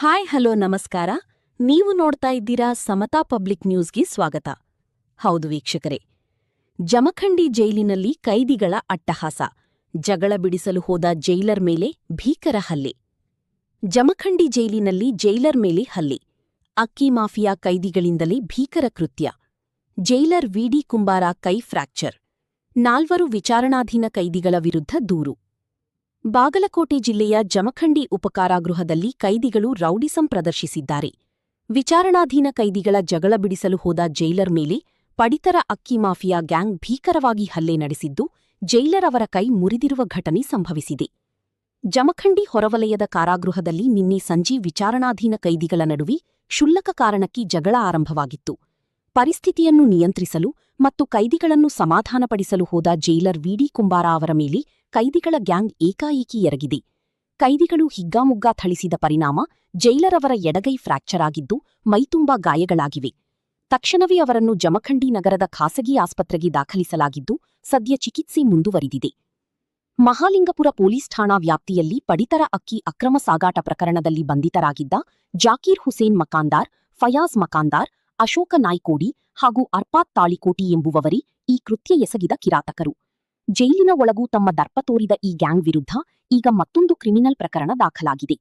Hi hello ನಮಸ್ಕಾರ. ನೀವು ನೋಡ್ತಾ ಇದ್ದೀರಾ ಸಮತಾ ಪಬ್ಲಿಕ್ ನ್ಯೂಸ್ಗೆ ಸ್ವಾಗತ. ಹೌದು ವೀಕ್ಷಕರೇ, ಜಮಖಂಡಿ ಜೈಲಿನಲ್ಲಿ ಕೈದಿಗಳ ಅಟ್ಟಹಾಸ, ಜಗಳ ಬಿಡಿಸಲು ಹೋದ ಜೈಲರ್ ಮೇಲೆ ಭೀಕರ ಹಲ್ಲೆ. ಜಮಖಂಡಿ ಜೈಲಿನಲ್ಲಿ ಜೈಲರ್ ಮೇಲೆ ಹಲ್ಲೆ, ಅಕ್ಕಿ ಮಾಫಿಯಾ ಕೈದಿಗಳಿಂದಲೇ ಭೀಕರ ಕೃತ್ಯ. ಜೈಲರ್ ವಿಡಿ ಕುಂಬಾರ ಕೈ ಫ್ರ್ಯಾಕ್ಚರ್, 4 ವಿಚಾರಣಾಧೀನ ಕೈದಿಗಳ ವಿರುದ್ಧ ದೂರು. ಬಾಗಲಕೋಟೆ ಜಿಲ್ಲೆಯ ಜಮಖಂಡಿ ಉಪಕಾರಾಗೃಹದಲ್ಲಿ ಕೈದಿಗಳು ರೌಡಿಸಂ ಪ್ರದರ್ಶಿಸಿದ್ದಾರೆ. ವಿಚಾರಣಾಧೀನ ಕೈದಿಗಳ ಜಗಳ ಬಿಡಿಸಲು ಹೋದ ಜೈಲರ್ ಮೇಲೆ ಪಡಿತರ ಅಕ್ಕಿ ಮಾಫಿಯಾ ಗ್ಯಾಂಗ್ ಭೀಕರವಾಗಿ ಹಲ್ಲೆ ನಡೆಸಿದ್ದು, ಜೈಲರ್ ಅವರ ಕೈ ಮುರಿದಿರುವ ಘಟನೆ ಸಂಭವಿಸಿದೆ. ಜಮಖಂಡಿ ಹೊರವಲಯದ ಕಾರಾಗೃಹದಲ್ಲಿ ನಿನ್ನೆ ಸಂಜೆ ವಿಚಾರಣಾಧೀನ ಕೈದಿಗಳ ನಡುವೆ ಕ್ಷುಲ್ಲಕ ಕಾರಣಕ್ಕೆ ಜಗಳ ಆರಂಭವಾಗಿತ್ತು. ಪರಿಸ್ಥಿತಿಯನ್ನು ನಿಯಂತ್ರಿಸಲು ಮತ್ತು ಕೈದಿಗಳನ್ನು ಸಮಾಧಾನಪಡಿಸಲು ಹೋದ ಜೈಲರ್ ವಿಡಿ ಕುಂಬಾರ ಅವರ ಮೇಲೆ ಕೈದಿಗಳ ಗ್ಯಾಂಗ್ ಏಕಾಏಕಿ ಎರಗಿದೆ. ಕೈದಿಗಳು ಹಿಗ್ಗಾಮುಗ್ಗಾ ಥಳಿಸಿದ ಪರಿಣಾಮ ಜೈಲರ್ ಅವರ ಎಡಗೈ ಫ್ರ್ಯಾಕ್ಚರ್ ಆಗಿದ್ದು, ಮೈತುಂಬಾ ಗಾಯಗಳಾಗಿವೆ. ತಕ್ಷಣವೇ ಅವರನ್ನು ಜಮಖಂಡಿ ನಗರದ ಖಾಸಗಿ ಆಸ್ಪತ್ರೆಗೆ ದಾಖಲಿಸಲಾಗಿದ್ದು, ಸದ್ಯ ಚಿಕಿತ್ಸೆ ಮುಂದುವರಿದಿದೆ. ಮಹಾಲಿಂಗಪುರ ಪೊಲೀಸ್ ಠಾಣಾ ವ್ಯಾಪ್ತಿಯಲ್ಲಿ ಪಡಿತರ ಅಕ್ಕಿ ಅಕ್ರಮ ಸಾಗಾಟ ಪ್ರಕರಣದಲ್ಲಿ ಬಂಧಿತರಾಗಿದ್ದ ಜಾಕೀರ್ ಹುಸೇನ್ ಮಕಾಂದಾರ್, ಫಯಾಜ್ ಮಕಾಂದಾರ್, ಅಶೋಕ ನಾಯ್ಕೋಡಿ ಹಾಗೂ ಅರ್ಪಾತ್ ತಾಳಿಕೋಟಿ ಎಂಬುವವರೇ ಈ ಕೃತ್ಯ ಎಸಗಿದ ಕಿರಾತಕರು. ಜೈಲಿನ ಒಳಗೂ ತಮ್ಮ ದರ್ಪ ತೋರಿದ ಈ ಗ್ಯಾಂಗ್ ವಿರುದ್ಧ ಈಗ ಮತ್ತೊಂದು ಕ್ರಿಮಿನಲ್ ಪ್ರಕರಣ ದಾಖಲಾಗಿದೆ.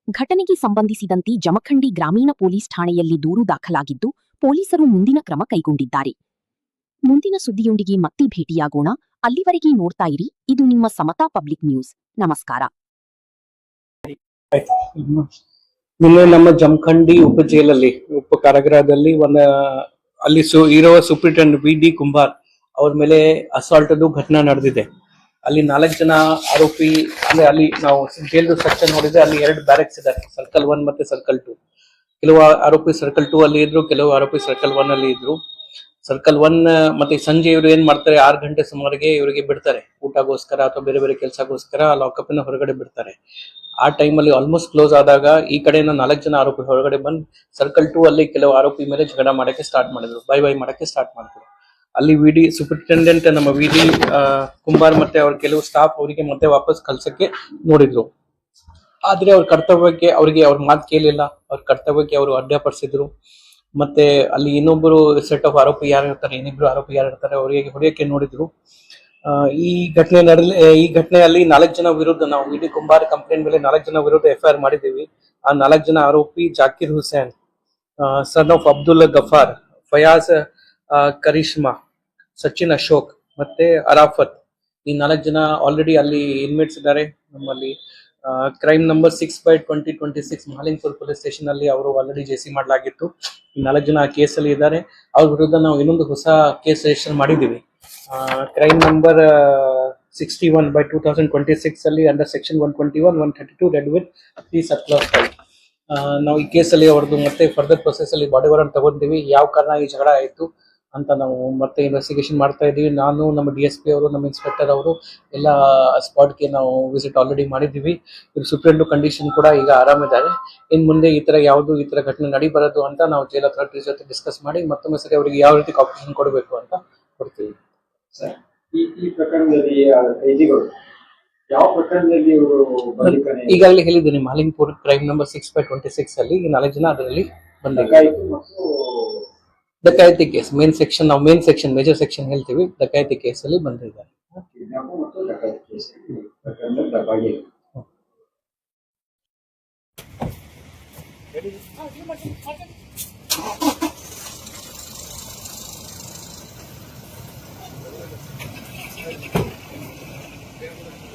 ಘಟನೆಗೆ ಸಂಬಂಧಿಸಿದಂತೆ ಜಮಖಂಡಿ ಗ್ರಾಮೀಣ ಪೊಲೀಸ್ ಠಾಣೆಯಲ್ಲಿ ದೂರು ದಾಖಲಾಗಿದ್ದು, ಪೊಲೀಸರು ಮುಂದಿನ ಕ್ರಮ ಕೈಗೊಂಡಿದ್ದಾರೆ. ಮುಂದಿನ ಸುದ್ದಿಯೊಂದಿಗೆ ಮತ್ತೆ ಭೇಟಿಯಾಗೋಣ. ಅಲ್ಲಿವರೆಗೆ ನೋಡ್ತಾ ಇರಿ, ಇದು ನಿಮ್ಮ ಸಮತಾ ಪಬ್ಲಿಕ್ ನ್ಯೂಸ್. ನಮಸ್ಕಾರ. ನಿನ್ನೆ ನಮ್ಮ ಜಮಖಂಡಿ ಉಪ ಜೈಲಲ್ಲಿ ಉಪ ಕಾರಾಗೃಹದಲ್ಲಿ ಅಲ್ಲಿ ಇರುವ ಸೂಪರಿಂಟೆಂಡೆಂಟ್ ವಿಡಿ ಕುಂಬಾರ್ ಅವ್ರ ಮೇಲೆ ಅಸಾಲ್ಟದು ಘಟನಾ ನಡೆದಿದೆ. ಅಲ್ಲಿ 4 ಜನ ಆರೋಪಿ, ಅಂದ್ರೆ ಅಲ್ಲಿ ನಾವು ಜೈಲ್ದು ಸೆಕ್ಷನ್ ನೋಡಿದ್ರೆ ಅಲ್ಲಿ 2 ಬ್ಯಾರೆಕ್ಸ್ ಇದ್ದಾರೆ, ಸರ್ಕಲ್ 1 ಮತ್ತೆ ಸರ್ಕಲ್ 2. ಕೆಲವು ಆರೋಪಿ ಸರ್ಕಲ್ 2 ಅಲ್ಲಿ ಇದ್ರು, ಕೆಲವು ಆರೋಪಿ ಸರ್ಕಲ್ 1 ಅಲ್ಲಿ ಇದ್ರು. ಸರ್ಕಲ್ 1 ಮತ್ತೆ ಸಂಜೆ ಇವರು ಏನ್ ಮಾಡ್ತಾರೆ, 6 ಗಂಟೆ ಸುಮಾರಿಗೆ ಇವರಿಗೆ ಬಿಡ್ತಾರೆ, ಊಟಗೋಸ್ಕರ ಅಥವಾ ಬೇರೆ ಬೇರೆ ಕೆಲಸಗೋಸ್ಕರ ಲಾಕಪ್ಪಿನ ಹೊರಗಡೆ ಬಿಡ್ತಾರೆ. ಆ ಟೈಮಲ್ಲಿ ಆಲ್ಮೋಸ್ಟ್ ಕ್ಲೋಸ್ ಆದಾಗ ಈ ಕಡೆಯಿಂದ 4 ಜನ ಆರೋಪಿ ಹೊರಗಡೆ ಬಂದು ಸರ್ಕಲ್ 2 ಅಲ್ಲಿ ಕೆಲವು ಆರೋಪಿ ಮೇಲೆ ಜಗಳ ಮಾಡಕ್ಕೆ ಸ್ಟಾರ್ಟ್ ಮಾಡಿದ್ರು, ಬೈ ಮಾಡಕ್ಕೆ ಸ್ಟಾರ್ಟ್ ಮಾಡಿದ್ರು. ಅಲ್ಲಿ ವಿಡಿ ಸೂಪರಿಂಟೆಂಡೆಂಟ್ ನಮ್ಮ ವಿಡಿ ಕುಂಬಾರ್ ಮತ್ತೆ ಅವ್ರ ಕೆಲವು ಸ್ಟಾಫ್ ಅವರಿಗೆ ಮತ್ತೆ ವಾಪಸ್ ಕಳ್ಸಕ್ಕೆ ನೋಡಿದ್ರು. ಆದ್ರೆ ಅವ್ರ ಕರ್ತವ್ಯಕ್ಕೆ ಅವ್ರ ಮಾತು ಕೇಳಿಲ್ಲ, ಅವ್ರ ಕರ್ತವ್ಯಕ್ಕೆ ಅವರು ಅಡ್ಡಪಡಿಸಿದ್ರು. ಮತ್ತೆ ಅಲ್ಲಿ ಇನ್ನೊಬ್ಬರು ಸೆಟ್ ಆಫ್ ಆರೋಪಿ ಯಾರಿರ್ತಾರೆ, ಇನ್ನಿಬ್ರು ಆರೋಪಿ ಯಾರಿರ್ತಾರೆ, ಅವರಿಗೆ ಹೊಡೆಯಕ್ಕೆ ನೋಡಿದ್ರು. ಈ ಘಟನೆಯಲ್ಲಿ 4 ಜನ ವಿರುದ್ಧ ನಾವು ವಿಡಿ ಕುಂಬಾರ್ ಕಂಪ್ಲೇಂಟ್ ಮೇಲೆ 4 ಜನ ವಿರುದ್ಧ FIR ಮಾಡಿದ್ದೀವಿ. ಆ 4 ಜನ ಆರೋಪಿ ಜಾಕೀರ್ ಹುಸೇನ್, ಸನ್ ಆಫ್ ಅಬ್ದುಲ್ ಗಫಾರ್, ಫಯಾಜ್ ಕರಿಷ್ಮಾ, ಸಚಿನ್ ಅಶೋಕ್ ಮತ್ತೆ ಅರಾಫತ್, ಈ 4 ಜನ ಆಲ್ರೆಡಿ ಅಲ್ಲಿ ಇನ್ಮೇಟ್ಸ್ ಇದ್ದಾರೆ. ನಮ್ಮಲ್ಲಿ crime number 6/2026 Mahalingapura police station ಅಲ್ಲಿ ಅವರು ಆಲ್ರೆಡಿ JC ಮಾಡಲಾಗಿತ್ತು. ಈ 4 ಜನ ಆ ಕೇಸಲ್ಲಿ ಇದ್ದಾರೆ. ಅವ್ರ ವಿರುದ್ಧ ನಾವು ಇನ್ನೊಂದು ಹೊಸ ಕೇಸ್ ರಿಜಿಸ್ಟರ್ ಮಾಡಿದ್ದೀವಿ. ಕ್ರೈಮ್ ನಂಬರ್ 61/2026 ಅಲ್ಲಿ ಅಂಡರ್ ಸೆಕ್ಷನ್ 121, 132 ರೆಡ್ ವಿತ್ 3 ಸಬ್-ಕ್ಲಾಸ್ 5. ನಾವು ಈ ಕೇಸಲ್ಲಿ ಅವ್ರದ್ದು ಮತ್ತೆ ಫರ್ದರ್ ಪ್ರೊಸೆಸ್ ಅಲ್ಲಿ ಬಾಡಿ ವಾರಂಟ್ ತಗೊಂಡಿದ್ದೀವಿ. ಯಾವ ಕಾರಣ ಈ ಜಗಳ ಆಯಿತು ಅಂತ ನಾವು ಮತ್ತೆ ಇನ್ವೆಸ್ಟಿಗೇಷನ್ ಮಾಡ್ತಾ ಇದ್ದೀವಿ. ನಾನು, ನಮ್ಮ DSP ಅವರು, ನಮ್ಮ ಇನ್ಸ್ಪೆಕ್ಟರ್ ಅವರು ಎಲ್ಲ ಸ್ಪಾಟ್ಗೆ ನಾವು ವಿಸಿಟ್ ಆಲ್ರೆಡಿ ಮಾಡಿದ್ದೀವಿ. ಇವ್ರ ಸುಪ್ರೀಂಟು ಕಂಡೀಷನ್ ಕೂಡ ಈಗ ಆರಾಮಿದ್ದಾರೆ. ಇನ್ ಮುಂದೆ ಈ ತರ ಘಟನೆ ನಡಿಬಾರದು ಅಂತ ನಾವು ಜೈಲ್ ಅಥಾರಿಟೀಸ್ ಜೊತೆ ಡಿಸ್ಕಸ್ ಮಾಡಿ ಮತ್ತೊಮ್ಮೆ ಸರಿ ಅವರಿಗೆ ಯಾವ ರೀತಿ ಕಾಂಪಿಟೇಷನ್ ಕೊಡಬೇಕು ಅಂತ ಕೊಡ್ತೀವಿ. ಈ ಪ್ರಕರಣದಲ್ಲಿ ಕೈದಿಗಳು ಯಾವ ಪ್ರಕರಣದಲ್ಲಿ ಈಗಾಗಲೇ ಹೇಳಿದ್ದೀನಿ, ಮಹಾಲಿಂಗಪುರ ಕ್ರೈಮ್ ನಂಬರ್ 6/26 ಅಲ್ಲಿ ಈ 4 ಜನ ಅದರಲ್ಲಿ ಬಂದಿದ್ದಾರೆ. ಡಕಾಯಿತಿ ಕೇಸ್ ಮೇನ್ ಸೆಕ್ಷನ್, ನಾವು ಮೇನ್ ಸೆಕ್ಷನ್ ಮೇಜರ್ ಸೆಕ್ಷನ್ ಹೇಳ್ತೀವಿ, ಡಕಾಯಿತಿ ಕೇಸ್ ಅಲ್ಲಿ ಬಂದಿದ್ದಾರೆ.